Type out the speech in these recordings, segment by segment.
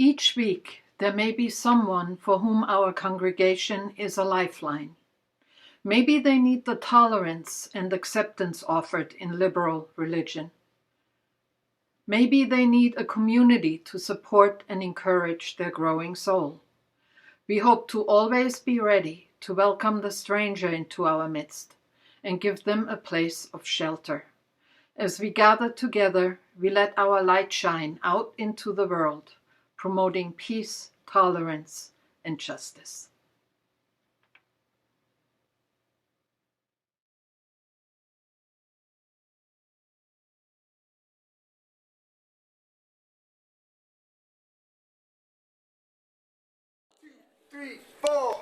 Each week, there may be someone for whom our congregation is a lifeline. Maybe they need the tolerance and acceptance offered in liberal religion. Maybe they need a community to support and encourage their growing soul. We hope to always be ready to welcome the stranger into our midst and give them a place of shelter. As we gather together, we let our light shine out into the world, promoting peace, tolerance, and justice. Three, four.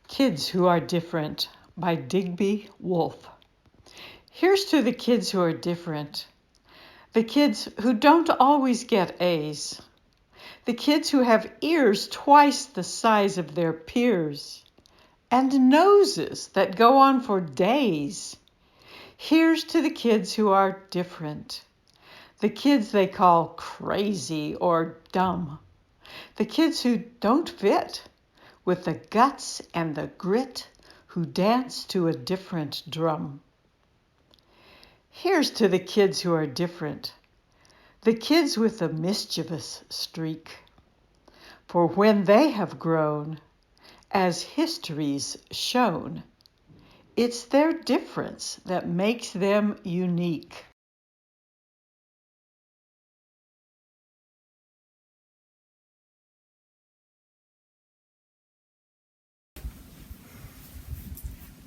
Kids Who Are Different by Digby Wolfe. Here's to the kids who are different. The kids who don't always get A's. The kids who have ears twice the size of their peers. And noses that go on for days. Here's to the kids who are different. The kids they call crazy or dumb. The kids who don't fit. With the guts and the grit, who dance to a different drum. Here's to the kids who are different, the kids with a mischievous streak. For when they have grown, as history's shown, it's their difference that makes them unique.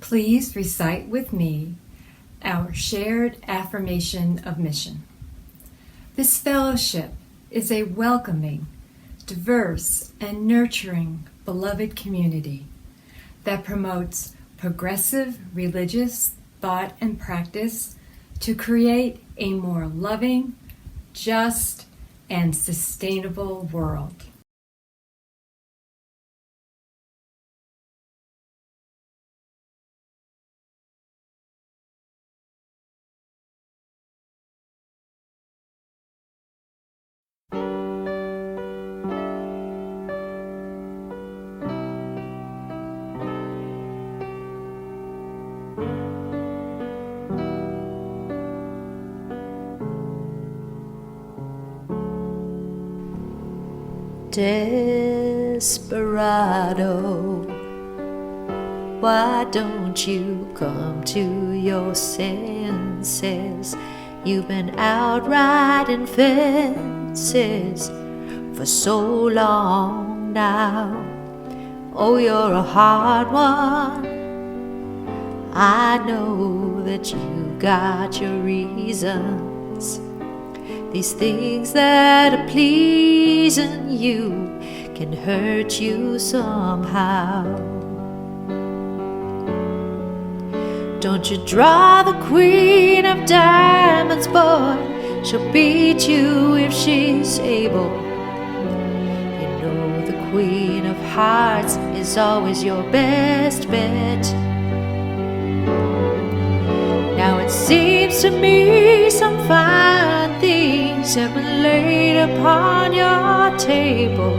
Please recite with me our shared affirmation of mission. This fellowship is a welcoming, diverse, and nurturing beloved community that promotes progressive religious thought and practice to create a more loving, just, and sustainable world. Desperado, why don't you come to your senses? You've been out riding fences for so long now. Oh, you're a hard one. I know that you got your reasons. These things that are pleasing you can hurt you somehow. Don't you draw the queen of diamonds, boy. She'll beat you if she's able. You know the queen of hearts is always your best bet. Now it seems to me some fine things have been laid upon your table,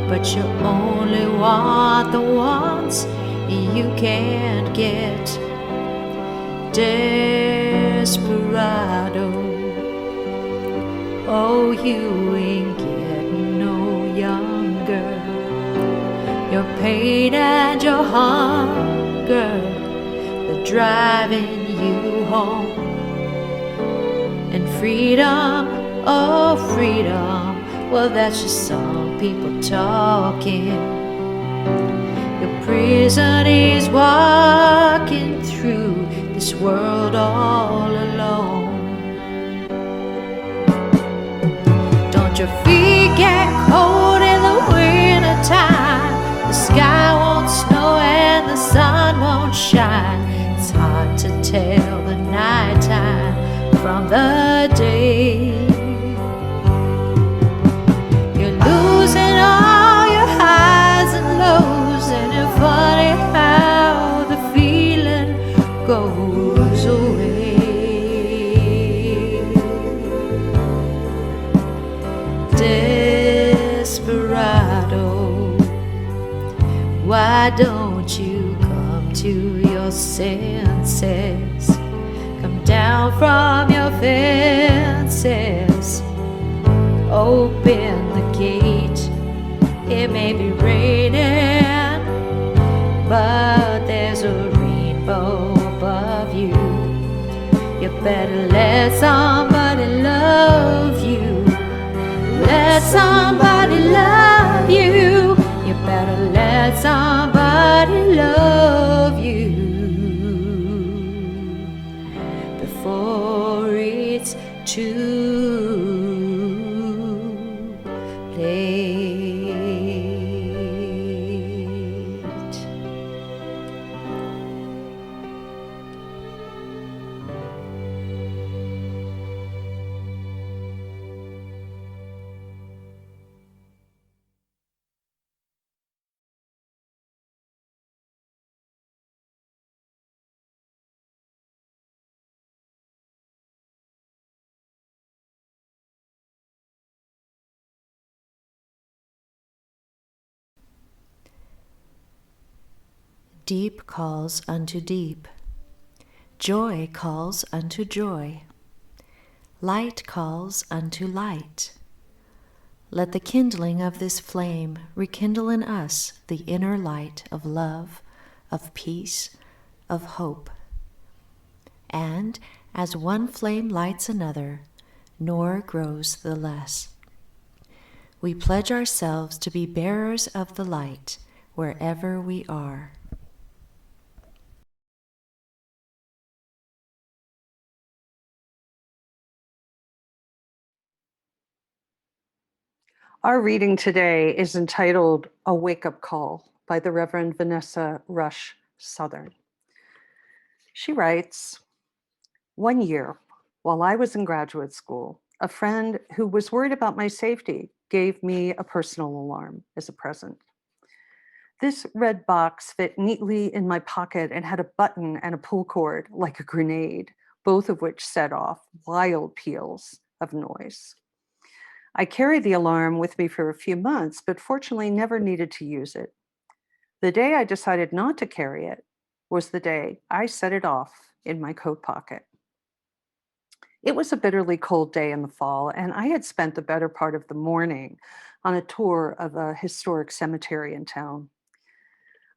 but you only want the ones you can't get. Desperado, oh, you ain't getting no younger. Your pain and your hunger, they're driving you home. And freedom, oh freedom, well that's just some people talking. Your prison is walking through this world all alone. Don't your feet get cold in the winter time? The sky won't snow and the sun won't shine. It's hard to tell the nighttime from the day. You're losing all your highs and lows, and it's funny how the feeling goes away. Desperado, why don't you come to your senses? Come down from your fences. Open the gate. It may be raining, but there's a rainbow above you. You better let somebody love you. Let somebody love you. You better let somebody love you before it's too late. Deep calls unto deep. Joy calls unto joy. Light calls unto light. Let the kindling of this flame rekindle in us the inner light of love, of peace, of hope. And as one flame lights another, nor grows the less. We pledge ourselves to be bearers of the light wherever we are. Our reading today is entitled A Wake-Up Call by the Reverend Vanessa Rush Southern. She writes, "One year, while I was in graduate school, a friend who was worried about my safety gave me a personal alarm as a present. This red box fit neatly in my pocket and had a button and a pull cord like a grenade, both of which set off wild peals of noise. I carried the alarm with me for a few months, but fortunately never needed to use it. The day I decided not to carry it was the day I set it off in my coat pocket. It was a bitterly cold day in the fall, and I had spent the better part of the morning on a tour of a historic cemetery in town.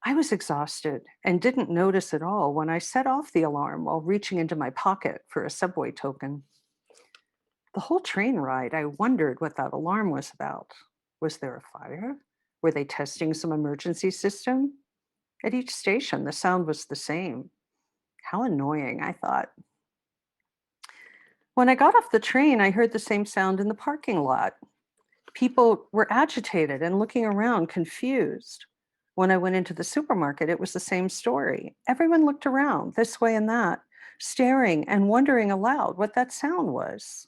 I was exhausted and didn't notice at all when I set off the alarm while reaching into my pocket for a subway token. The whole train ride, I wondered what that alarm was about. Was there a fire? Were they testing some emergency system? At each station, the sound was the same. How annoying, I thought. When I got off the train, I heard the same sound in the parking lot. People were agitated and looking around, confused. When I went into the supermarket, it was the same story. Everyone looked around, this way and that, staring and wondering aloud what that sound was.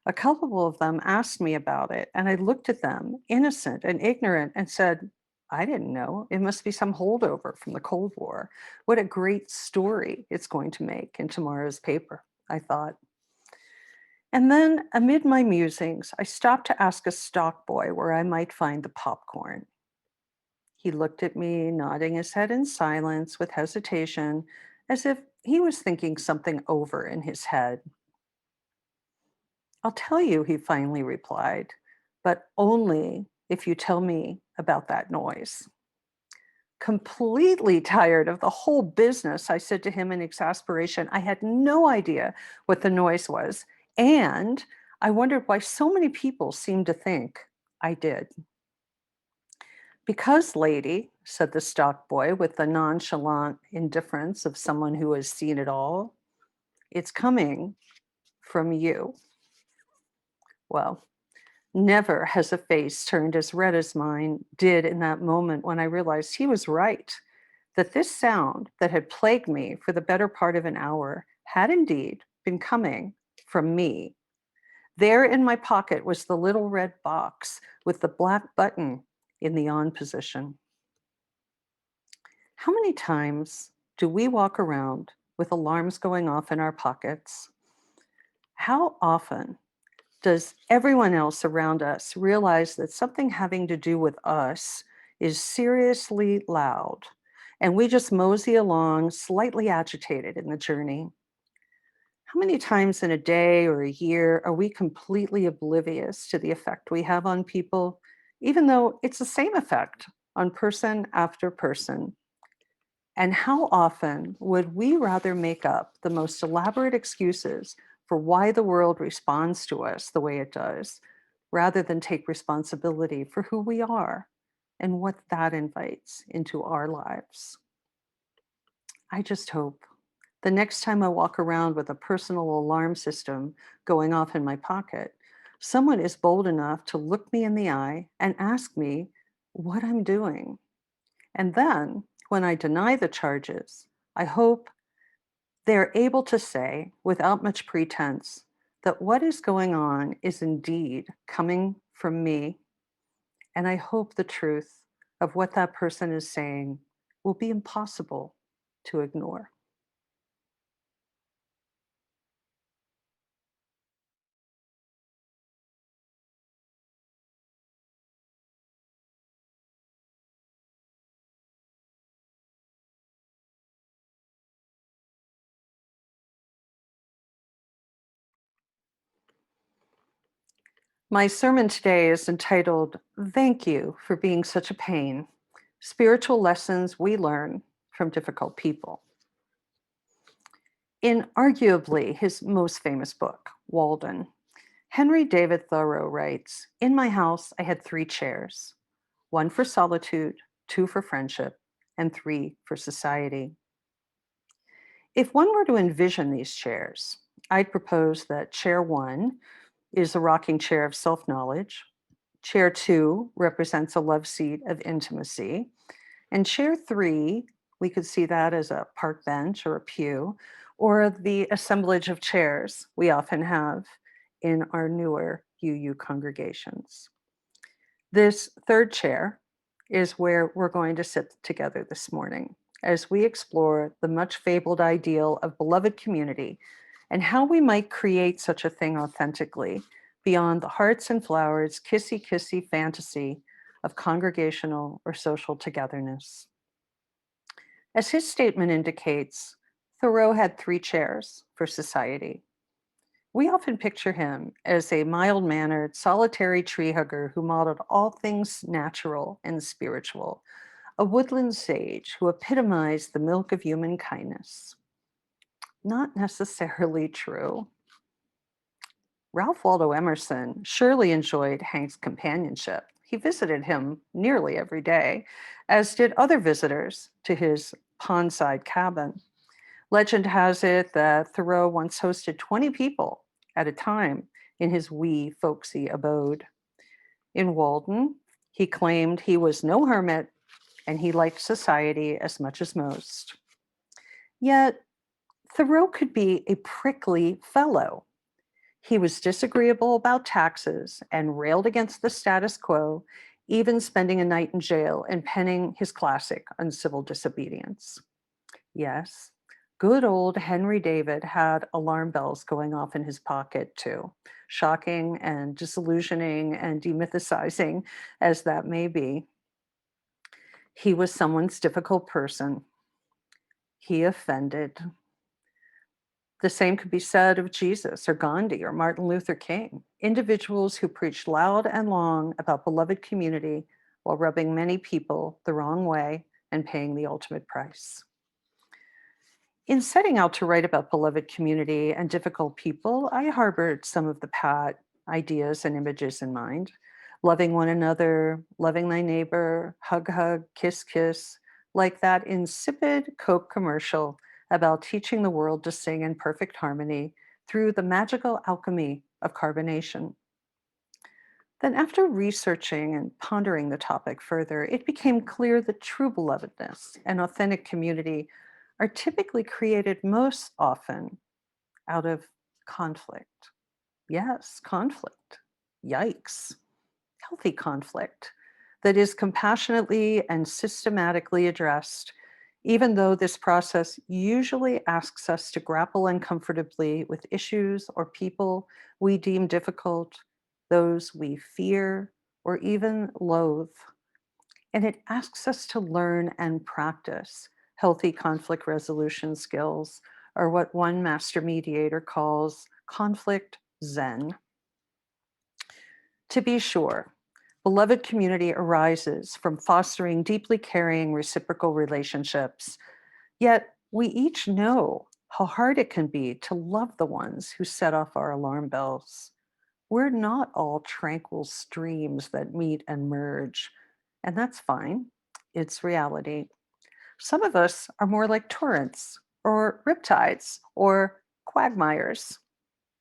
A couple of them asked me about it, and I looked at them, innocent and ignorant, and said, I didn't know. It must be some holdover from the Cold War. What a great story it's going to make in tomorrow's paper, I thought. And then, amid my musings, I stopped to ask a stock boy where I might find the popcorn. He looked at me, nodding his head in silence with hesitation, as if he was thinking something over in his head. I'll tell you, he finally replied, but only if you tell me about that noise. Completely tired of the whole business, I said to him in exasperation, I had no idea what the noise was, and I wondered why so many people seemed to think I did. Because, lady, said the stock boy with the nonchalant indifference of someone who has seen it all, it's coming from you. Well, never has a face turned as red as mine did in that moment when I realized he was right, that this sound that had plagued me for the better part of an hour had indeed been coming from me. There in my pocket was the little red box with the black button in the on position. How many times do we walk around with alarms going off in our pockets? How often does everyone else around us realize that something having to do with us is seriously loud, and we just mosey along, slightly agitated in the journey? How many times in a day or a year are we completely oblivious to the effect we have on people, even though it's the same effect on person after person? And how often would we rather make up the most elaborate excuses for why the world responds to us the way it does, rather than take responsibility for who we are and what that invites into our lives? I just hope the next time I walk around with a personal alarm system going off in my pocket, someone is bold enough to look me in the eye and ask me what I'm doing. And then, when I deny the charges, I hope they're able to say, without much pretense, that what is going on is indeed coming from me. And I hope the truth of what that person is saying will be impossible to ignore. My sermon today is entitled, Thank You for Being Such a Pain, Spiritual Lessons We Learn from Difficult People. In arguably his most famous book, Walden, Henry David Thoreau writes, in my house, I had 3 chairs, 1 for solitude, 2 for friendship, and 3 for society. If one were to envision these chairs, I'd propose that chair 1 is a rocking chair of self-knowledge, chair 2 represents a love seat of intimacy, and chair 3, we could see that as a park bench or a pew, or the assemblage of chairs we often have in our newer UU congregations. This third chair is where we're going to sit together this morning as we explore the much fabled ideal of beloved community and how we might create such a thing authentically beyond the hearts and flowers, kissy-kissy fantasy of congregational or social togetherness. As his statement indicates, Thoreau had 3 chairs for society. We often picture him as a mild-mannered, solitary tree hugger who modeled all things natural and spiritual, a woodland sage who epitomized the milk of human kindness. Not necessarily true. Ralph Waldo Emerson surely enjoyed Hank's companionship. He visited him nearly every day, as did other visitors to his pondside cabin. Legend has it that Thoreau once hosted 20 people at a time in his wee, folksy abode. In Walden, he claimed he was no hermit and he liked society as much as most. Yet, Thoreau could be a prickly fellow. He was disagreeable about taxes and railed against the status quo, even spending a night in jail and penning his classic Uncivil Disobedience. Yes, good old Henry David had alarm bells going off in his pocket too, shocking and disillusioning and demythicizing as that may be. He was someone's difficult person. He offended. The same could be said of Jesus or Gandhi or Martin Luther King, individuals who preached loud and long about beloved community while rubbing many people the wrong way and paying the ultimate price. In setting out to write about beloved community and difficult people, I harbored some of the pat ideas and images in mind. Loving one another, loving thy neighbor, hug, hug, kiss, kiss, like that insipid Coke commercial about teaching the world to sing in perfect harmony through the magical alchemy of carbonation. Then after researching and pondering the topic further, it became clear that true belovedness and authentic community are typically created most often out of conflict. Yes, conflict. Yikes. Healthy conflict that is compassionately and systematically addressed, even though this process usually asks us to grapple uncomfortably with issues or people we deem difficult, those we fear or even loathe. And it asks us to learn and practice healthy conflict resolution skills, or what one master mediator calls conflict zen. To be sure, beloved community arises from fostering deeply caring reciprocal relationships, yet we each know how hard it can be to love the ones who set off our alarm bells. We're not all tranquil streams that meet and merge, and that's fine. It's reality. Some of us are more like torrents or riptides or quagmires,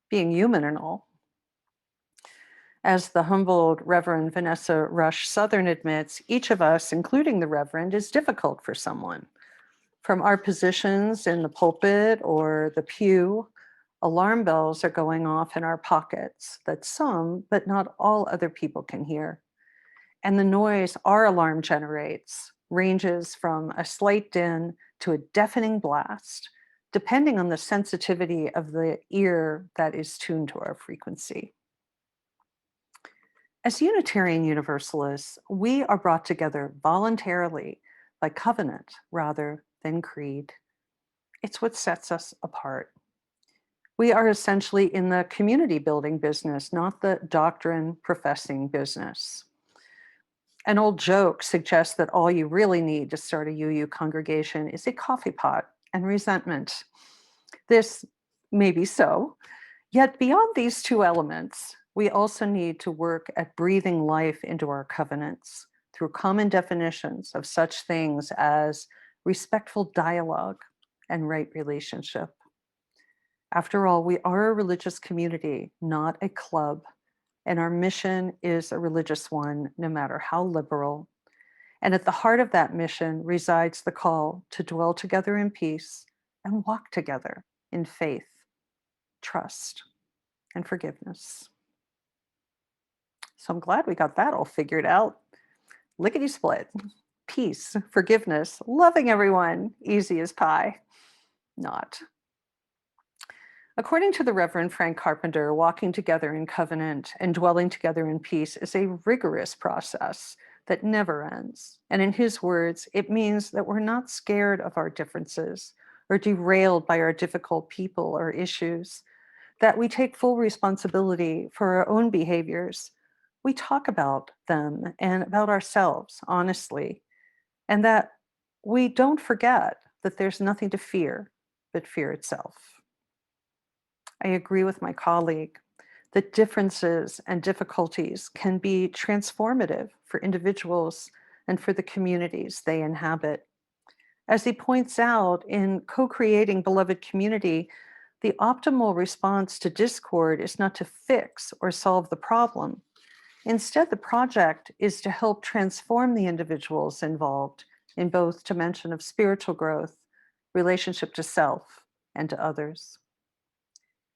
being human and all. As the humbled Reverend Vanessa Rush Southern admits, each of us, including the Reverend, is difficult for someone. From our positions in the pulpit or the pew, alarm bells are going off in our pockets that some, but not all other people can hear. And the noise our alarm generates ranges from a slight din to a deafening blast, depending on the sensitivity of the ear that is tuned to our frequency. As Unitarian Universalists, we are brought together voluntarily by covenant rather than creed. It's what sets us apart. We are essentially in the community building business, not the doctrine professing business. An old joke suggests that all you really need to start a UU congregation is a coffee pot and resentment. This may be so, yet beyond these two elements, we also need to work at breathing life into our covenants through common definitions of such things as respectful dialogue and right relationship. After all, we are a religious community, not a club, and our mission is a religious one, no matter how liberal. And at the heart of that mission resides the call to dwell together in peace and walk together in faith, trust, and forgiveness. So I'm glad we got that all figured out. Lickety split, peace, forgiveness, loving everyone, easy as pie. Not. According to the Reverend Frank Carpenter, walking together in covenant and dwelling together in peace is a rigorous process that never ends. And in his words, it means that we're not scared of our differences or derailed by our difficult people or issues. that we take full responsibility for our own behaviors. We talk about them and about ourselves honestly, and that we don't forget that there's nothing to fear but fear itself. I agree with my colleague that differences and difficulties can be transformative for individuals and for the communities they inhabit. As he points out, in co-creating beloved community, the optimal response to discord is not to fix or solve the problem. Instead, the project is to help transform the individuals involved in both dimension of spiritual growth, relationship to self, and to others.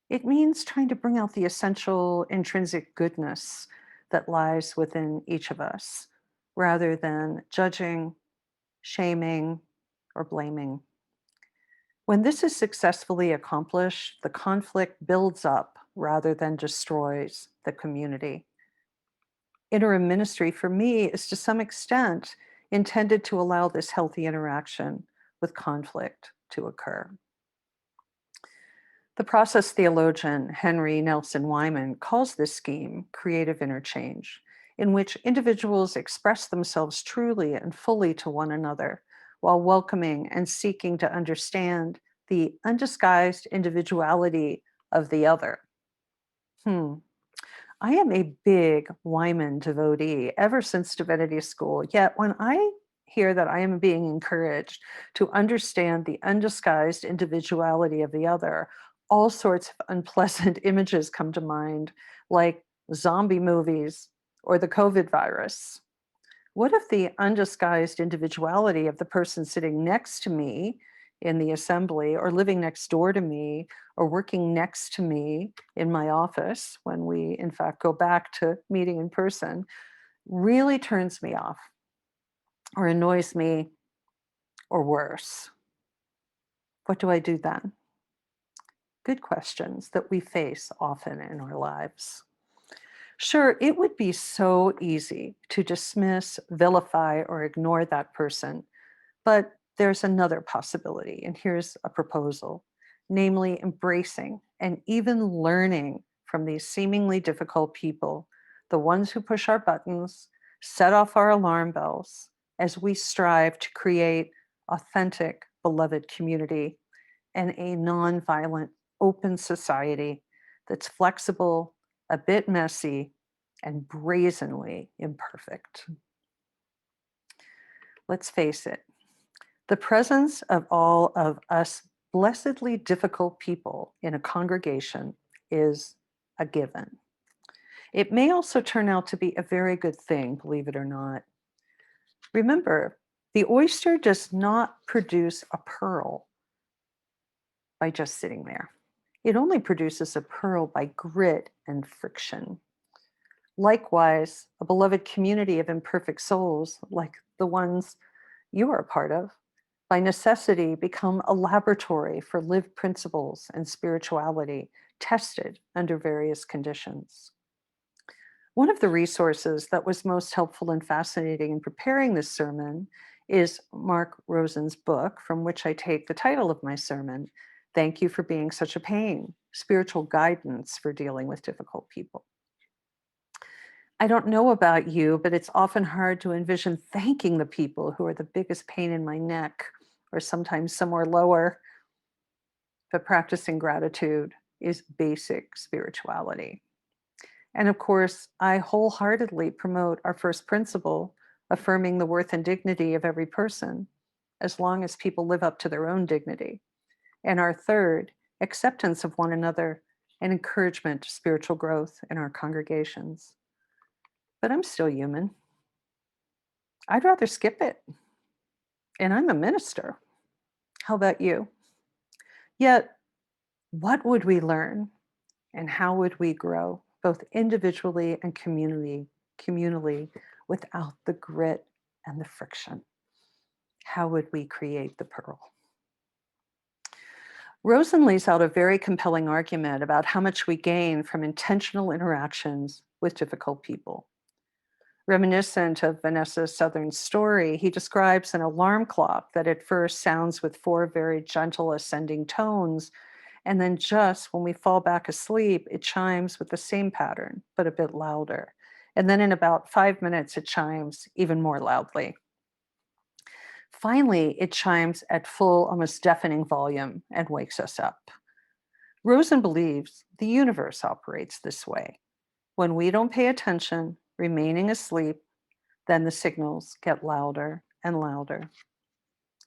It means trying to bring out the essential intrinsic goodness that lies within each of us, rather than judging, shaming, or blaming. When this is successfully accomplished, the conflict builds up rather than destroys the community. Interim ministry for me is to some extent intended to allow this healthy interaction with conflict to occur. The process theologian Henry Nelson Wyman calls this scheme creative interchange, in which individuals express themselves truly and fully to one another while welcoming and seeking to understand the undisguised individuality of the other. I am a big Wyman devotee ever since divinity school, yet when I hear that I am being encouraged to understand the undisguised individuality of the other, all sorts of unpleasant images come to mind, like zombie movies or the COVID virus. What if the undisguised individuality of the person sitting next to me in the assembly, or living next door to me, or working next to me in my office, when we in fact go back to meeting in person, really turns me off or annoys me, or worse? What do I do then? Good questions that we face often in our lives. Sure, it would be so easy to dismiss, vilify, or ignore that person, but there's another possibility, and here's a proposal, namely embracing and even learning from these seemingly difficult people, the ones who push our buttons, set off our alarm bells, as we strive to create authentic, beloved community and a nonviolent, open society that's flexible, a bit messy, and brazenly imperfect. Let's face it, the presence of all of us blessedly difficult people in a congregation is a given. It may also turn out to be a very good thing, believe it or not. Remember, the oyster does not produce a pearl by just sitting there. It only produces a pearl by grit and friction. Likewise, a beloved community of imperfect souls, like the ones you are a part of, by necessity become a laboratory for lived principles and spirituality tested under various conditions. One of the resources that was most helpful and fascinating in preparing this sermon is Mark Rosen's book, from which I take the title of my sermon, Thank You for Being Such a Pain, Spiritual Guidance for Dealing with Difficult People. I don't know about you, but it's often hard to envision thanking the people who are the biggest pain in my neck, or sometimes somewhere lower. But practicing gratitude is basic spirituality. And of course, I wholeheartedly promote our first principle, affirming the worth and dignity of every person, as long as people live up to their own dignity. And our third, acceptance of one another and encouragement to spiritual growth in our congregations. But I'm still human. I'd rather skip it. And I'm a minister. How about you? Yet, what would we learn and how would we grow, both individually and communally, without the grit and the friction? How would we create the pearl? Rosen lays out a very compelling argument about how much we gain from intentional interactions with difficult people. Reminiscent of Vanessa's Southern story, he describes an alarm clock that at first sounds with 4 very gentle ascending tones And then just when we fall back asleep, it chimes with the same pattern, but a bit louder. And then in about 5 minutes, it chimes even more loudly. Finally, it chimes at full, almost deafening volume and wakes us up. Rosen believes the universe operates this way. When we don't pay attention, remaining asleep, then the signals get louder and louder.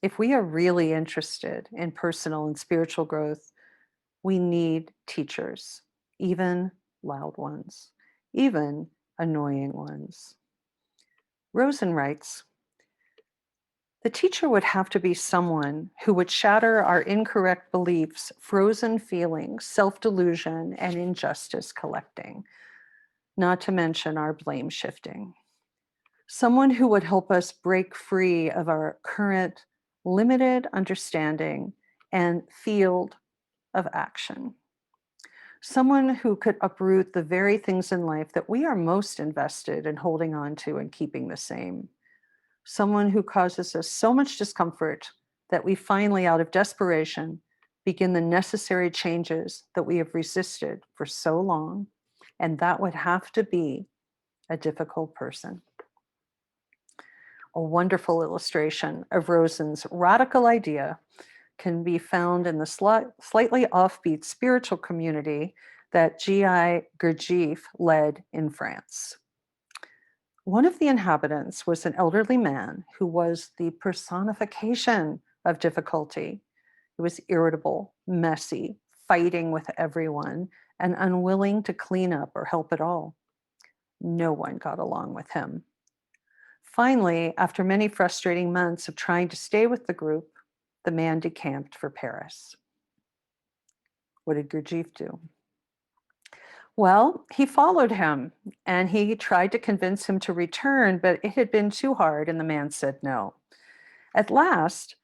If we are really interested in personal and spiritual growth, we need teachers, even loud ones, even annoying ones. Rosen writes, the teacher would have to be someone who would shatter our incorrect beliefs, frozen feelings, self-delusion, and injustice collecting, not to mention our blame shifting. Someone who would help us break free of our current limited understanding and field of action. Someone who could uproot the very things in life that we are most invested in holding on to and keeping the same. Someone who causes us so much discomfort that we finally, out of desperation, begin the necessary changes that we have resisted for so long. And that would have to be a difficult person. A wonderful illustration of Rosen's radical idea can be found in the slightly offbeat spiritual community that G.I. Gurdjieff led in France. One of the inhabitants was an elderly man who was the personification of difficulty. He was irritable, messy, fighting with everyone, and unwilling to clean up or help at all. No one got along with him. Finally, after many frustrating months of trying to stay with the group, the man decamped for Paris. What did Gurdjieff do? Well, he followed him and he tried to convince him to return, but it had been too hard and the man said no. At last,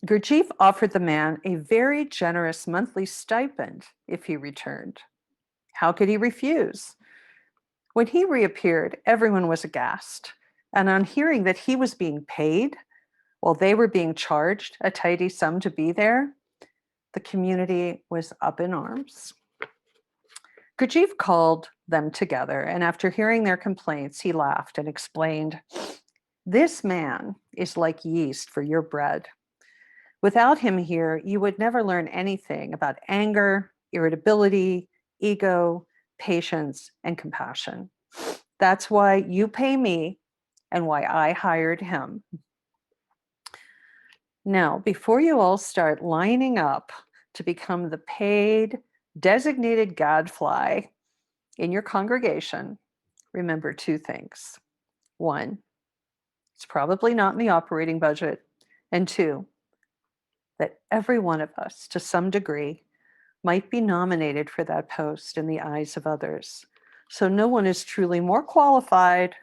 Gurdjieff offered the man a very generous monthly stipend if he returned. How could he refuse? When he reappeared, everyone was aghast. And on hearing that he was being paid while they were being charged a tidy sum to be there, the community was up in arms. Gurdjieff called them together, and after hearing their complaints, he laughed and explained, "This man is like yeast for your bread. Without him here, you would never learn anything about anger, irritability, ego, patience, and compassion. That's why you pay me and why I hired him." Now, before you all start lining up to become the paid, designated gadfly in your congregation, remember 2 things. 1, it's probably not in the operating budget. And 2, that every one of us, to some degree, might be nominated for that post in the eyes of others. So no one is truly more qualified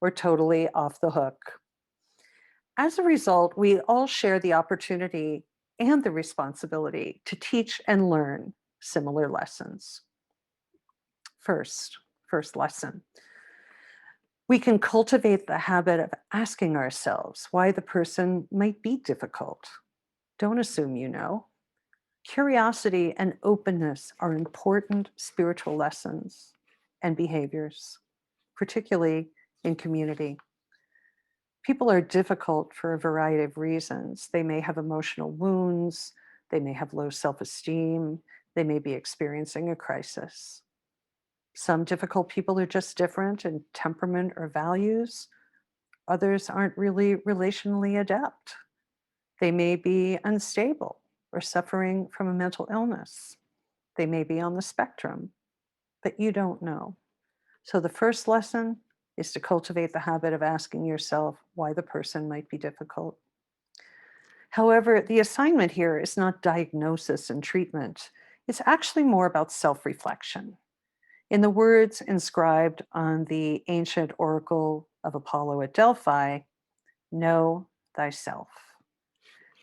or totally off the hook. As a result, we all share the opportunity and the responsibility to teach and learn similar lessons. First lesson. We can cultivate the habit of asking ourselves why the person might be difficult. Don't assume you know. Curiosity and openness are important spiritual lessons and behaviors, particularly in community. People are difficult for a variety of reasons. They may have emotional wounds, they may have low self-esteem, they may be experiencing a crisis. Some difficult people are just different in temperament or values. Others aren't really relationally adept. They may be unstable or suffering from a mental illness. They may be on the spectrum, but you don't know. So the first lesson is to cultivate the habit of asking yourself why the person might be difficult. However, the assignment here is not diagnosis and treatment. It's actually more about self-reflection. In the words inscribed on the ancient oracle of Apollo at Delphi, know thyself.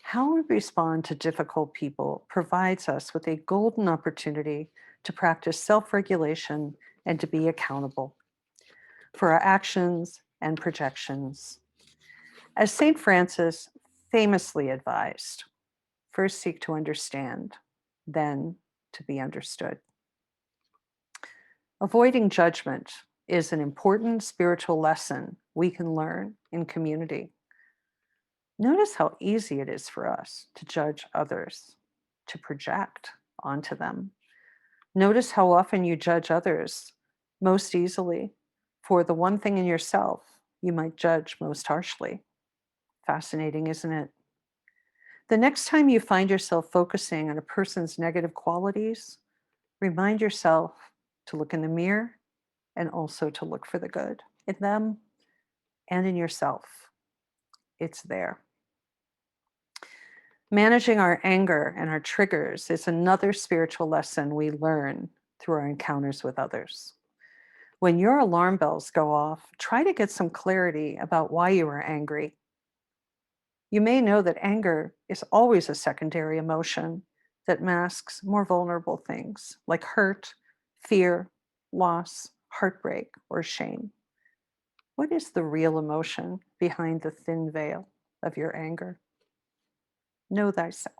How we respond to difficult people provides us with a golden opportunity to practice self-regulation and to be accountable for our actions and projections. As St. Francis famously advised, first seek to understand, then to be understood. Avoiding judgment is an important spiritual lesson we can learn in community. Notice how easy it is for us to judge others, to project onto them. Notice how often you judge others most easily for the one thing in yourself you might judge most harshly. Fascinating, isn't it? The next time you find yourself focusing on a person's negative qualities, remind yourself to look in the mirror and also to look for the good in them and in yourself. It's there. Managing our anger and our triggers is another spiritual lesson we learn through our encounters with others. When your alarm bells go off, try to get some clarity about why you are angry. You may know that anger is always a secondary emotion that masks more vulnerable things like hurt, fear, loss, heartbreak, or shame. What is the real emotion behind the thin veil of your anger? Know thyself.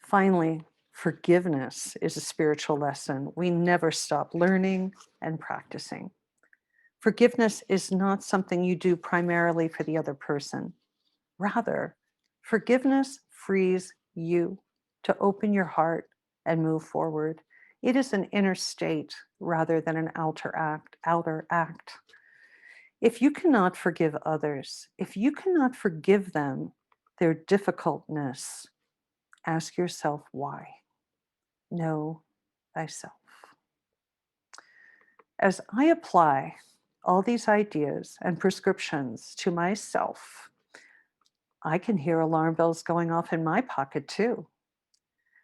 Finally, forgiveness is a spiritual lesson we never stop learning and practicing. Forgiveness is not something you do primarily for the other person. Rather, forgiveness frees you to open your heart and move forward. It is an inner state rather than an outer act. If you cannot forgive others, if you cannot forgive them their difficultness, ask yourself why. Know thyself. As I apply all these ideas and prescriptions to myself, I can hear alarm bells going off in my pocket too.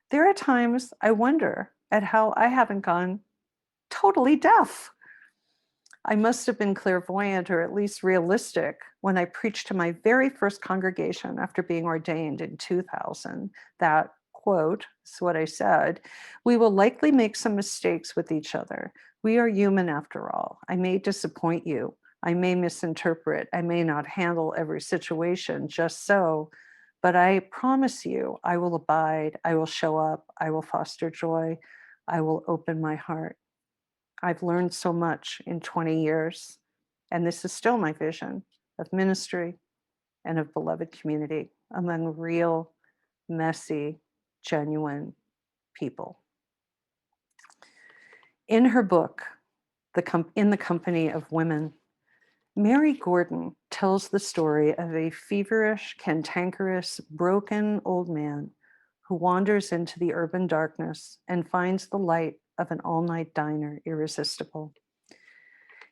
There are times I wonder at how I haven't gone totally deaf. I must have been clairvoyant or at least realistic when I preached to my very first congregation after being ordained in 2000. That quote is what I said: "We will likely make some mistakes with each other. We are human after all. I may disappoint you. I may misinterpret. I may not handle every situation just so, but I promise you, I will abide. I will show up. I will foster joy. I will open my heart." I've learned so much in 20 years, and this is still my vision of ministry and of beloved community among real, messy, genuine people. In her book, In the Company of Women, Mary Gordon tells the story of a feverish, cantankerous, broken old man who wanders into the urban darkness and finds the light of an all-night diner irresistible.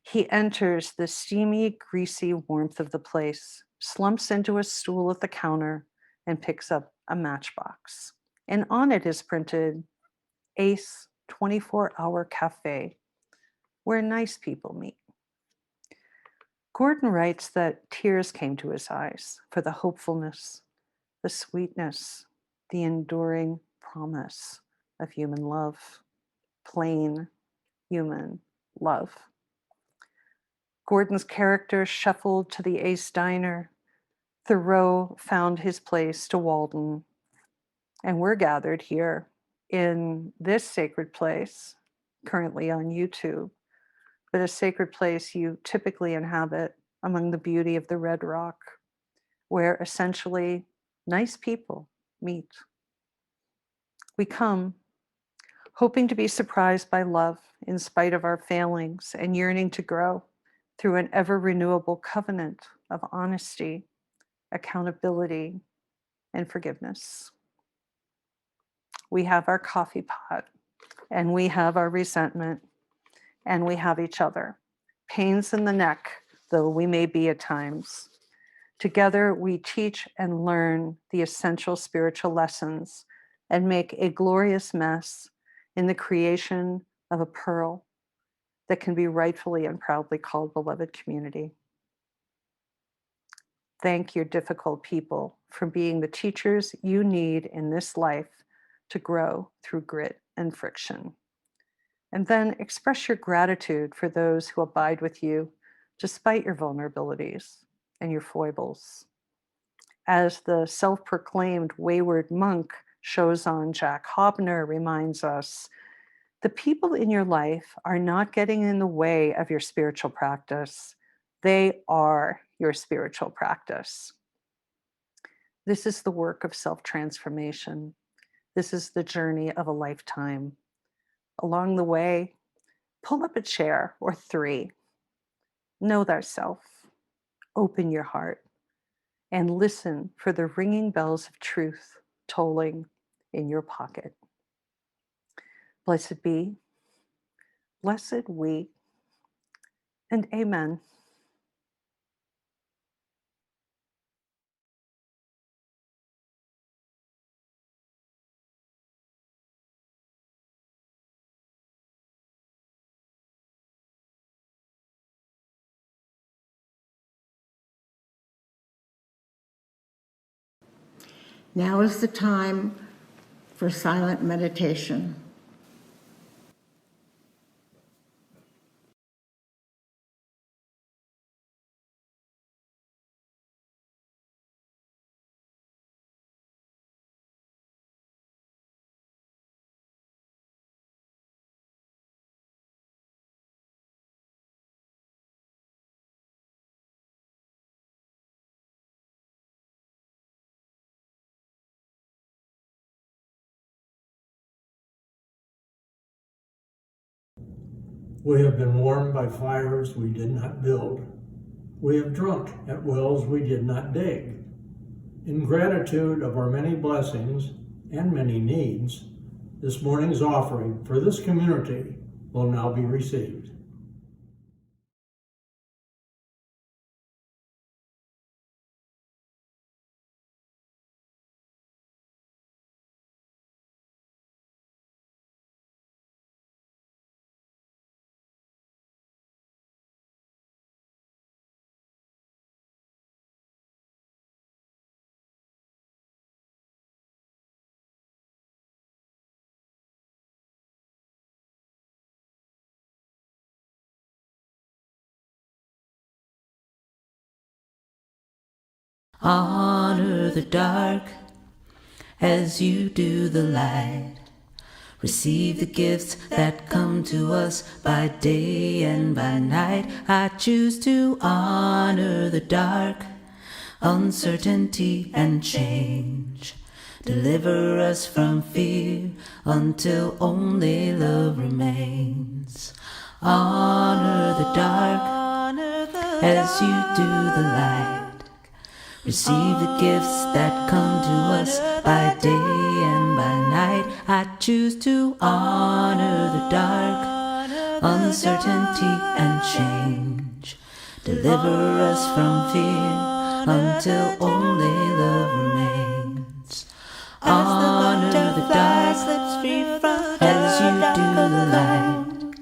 He enters the steamy, greasy warmth of the place, slumps into a stool at the counter, and picks up a matchbox. And on it is printed, "Ace 24-hour cafe, where nice people meet." Gordon writes that tears came to his eyes for the hopefulness, the sweetness, the enduring promise of human love, plain human love. Gordon's character shuffled to the Ace Diner. Thoreau found his place to Walden. And we're gathered here in this sacred place, currently on YouTube, but a sacred place you typically inhabit among the beauty of the Red Rock, where essentially nice people meet. We come hoping to be surprised by love in spite of our failings and yearning to grow through an ever renewable covenant of honesty, accountability, and forgiveness. We have our coffee pot, and we have our resentment, and we have each other. Pains in the neck, though we may be at times. Together, we teach and learn the essential spiritual lessons and make a glorious mess in the creation of a pearl that can be rightfully and proudly called beloved community. Thank your difficult people for being the teachers you need in this life to grow through grit and friction. And then express your gratitude for those who abide with you despite your vulnerabilities and your foibles. As the self-proclaimed wayward monk Shozan Jack Hobner reminds us, the people in your life are not getting in the way of your spiritual practice. They are your spiritual practice. This is the work of self-transformation. This is the journey of a lifetime. Along the way, pull up a chair or 3. Know thyself. Open your heart and listen for the ringing bells of truth tolling in your pocket. Blessed be, blessed we, and amen. Now is the time for silent meditation. We have been warmed by fires we did not build. We have drunk at wells we did not dig. In gratitude of our many blessings and many needs, this morning's offering for this community will now be received. Honor the dark as you do the light. Receive the gifts that come to us by day and by night. I choose to honor the dark, uncertainty and change. Deliver us from fear until only love remains. Honor the dark as you do the light. Receive the gifts that come to us by day and by night. I choose to honor the dark, uncertainty and change. Deliver us from fear until only love remains. Honor the dark as you do the light.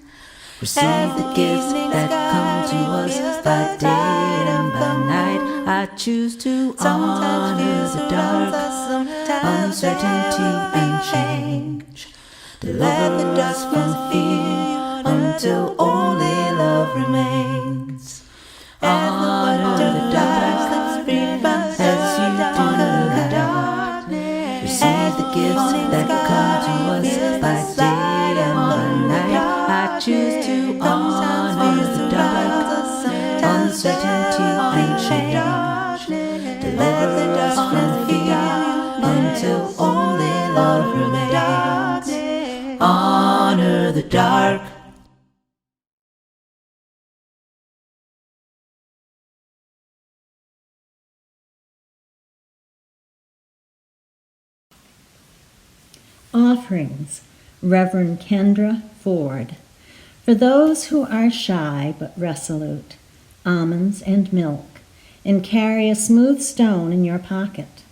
Receive the gifts that come to us by day and by night. I choose to honor the dark, uncertainty and change. Deliver us from fear until only love remains. Honor the dark as you do the light. Receive the gifts that come to us by day and by night. I choose to honor the dark, uncertainty and change. Deliver us from fear until only love remains. Honor the dark. Offerings. Reverend Kendra Ford. For those who are shy but resolute, almonds and milk, and carry a smooth stone in your pocket.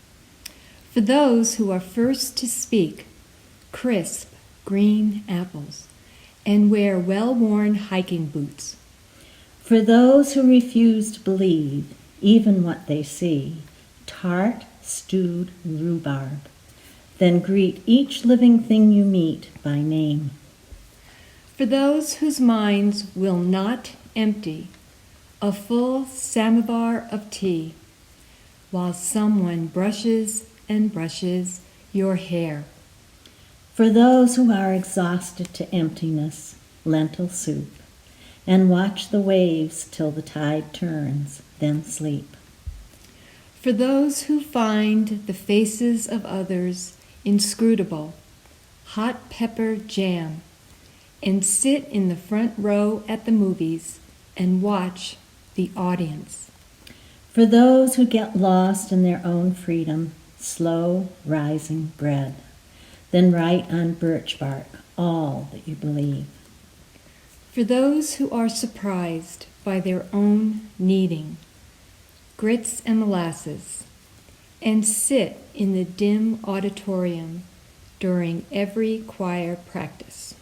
For those who are first to speak, crisp green apples, and wear well-worn hiking boots. For those who refuse to believe even what they see, tart stewed rhubarb. Then greet each living thing you meet by name. For those whose minds will not empty, a full samovar of tea, while someone brushes and brushes your hair. For those who are exhausted to emptiness, lentil soup, and watch the waves till the tide turns, then sleep. For those who find the faces of others inscrutable, hot pepper jam, and sit in the front row at the movies and watch the audience. For those who get lost in their own freedom, slow rising bread, then write on birch bark all that you believe. For those who are surprised by their own kneading, grits and molasses, and sit in the dim auditorium during every choir practice.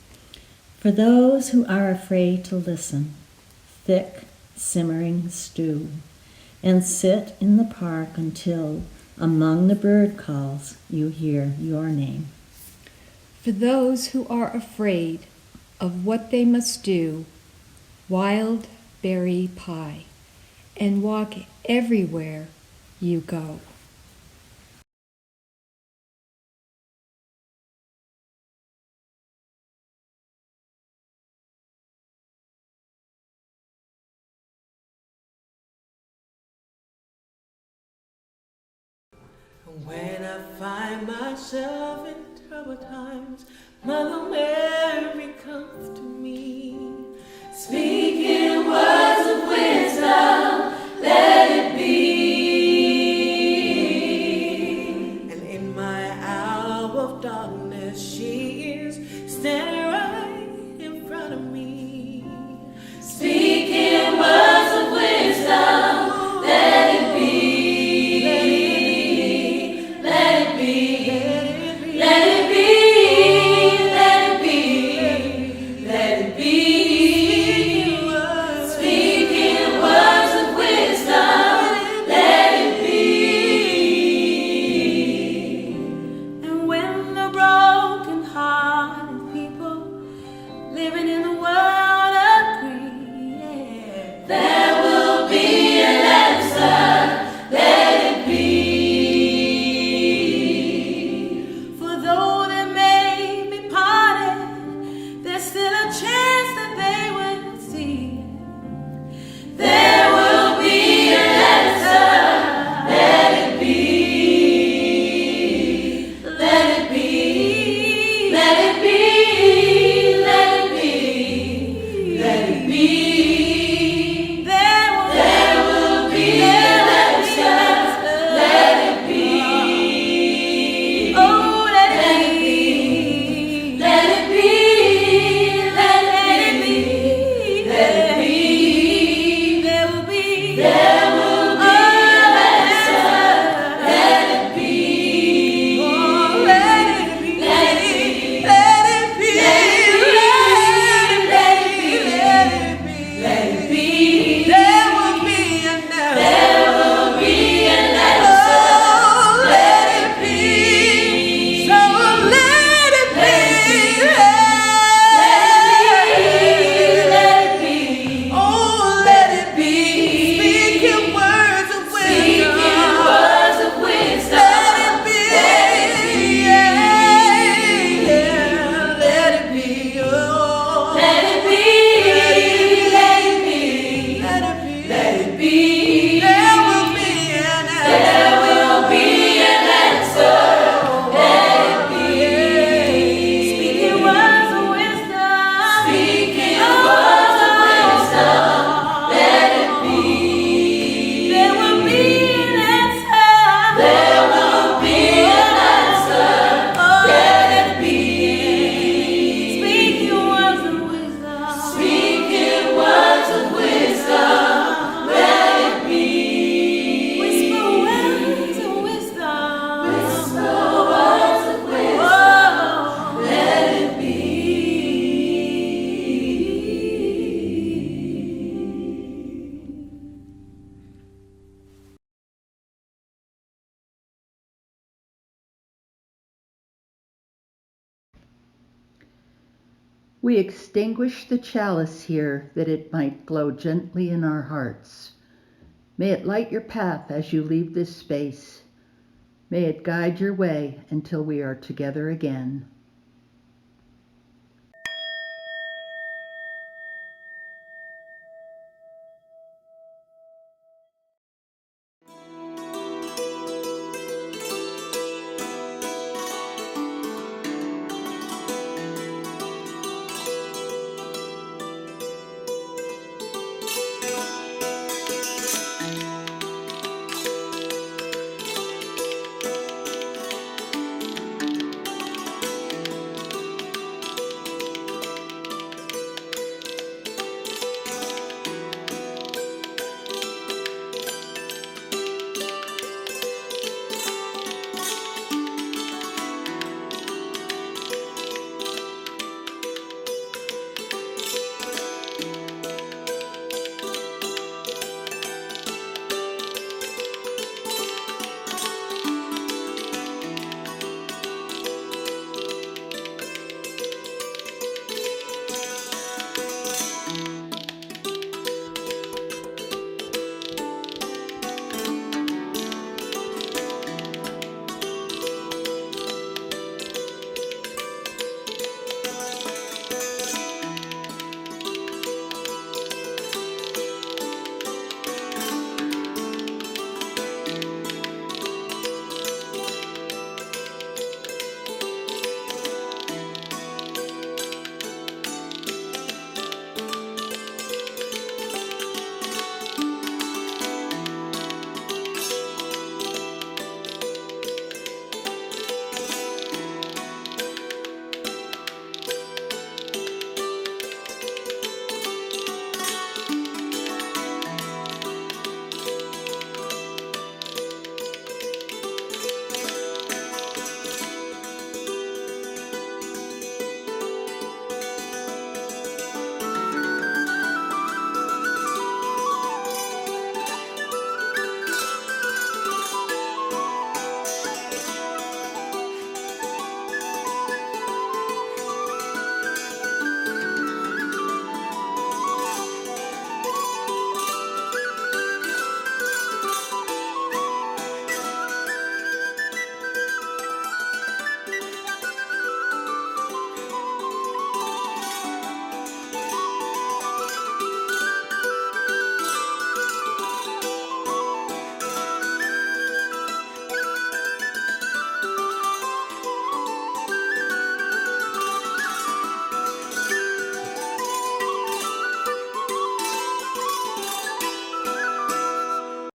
For those who are afraid to listen, thick, simmering stew, and sit in the park until, among the bird calls, you hear your name. For those who are afraid of what they must do, wild berry pie, and walk everywhere you go. When I find myself in troubled times, Mother Mary comes to me, speaking words of wisdom, let it be. And in my hour of darkness, she is standing right in front of me, speaking words of wisdom, let it be. We extinguish the chalice here that it might glow gently in our hearts. May it light your path as you leave this space. May it guide your way until we are together again.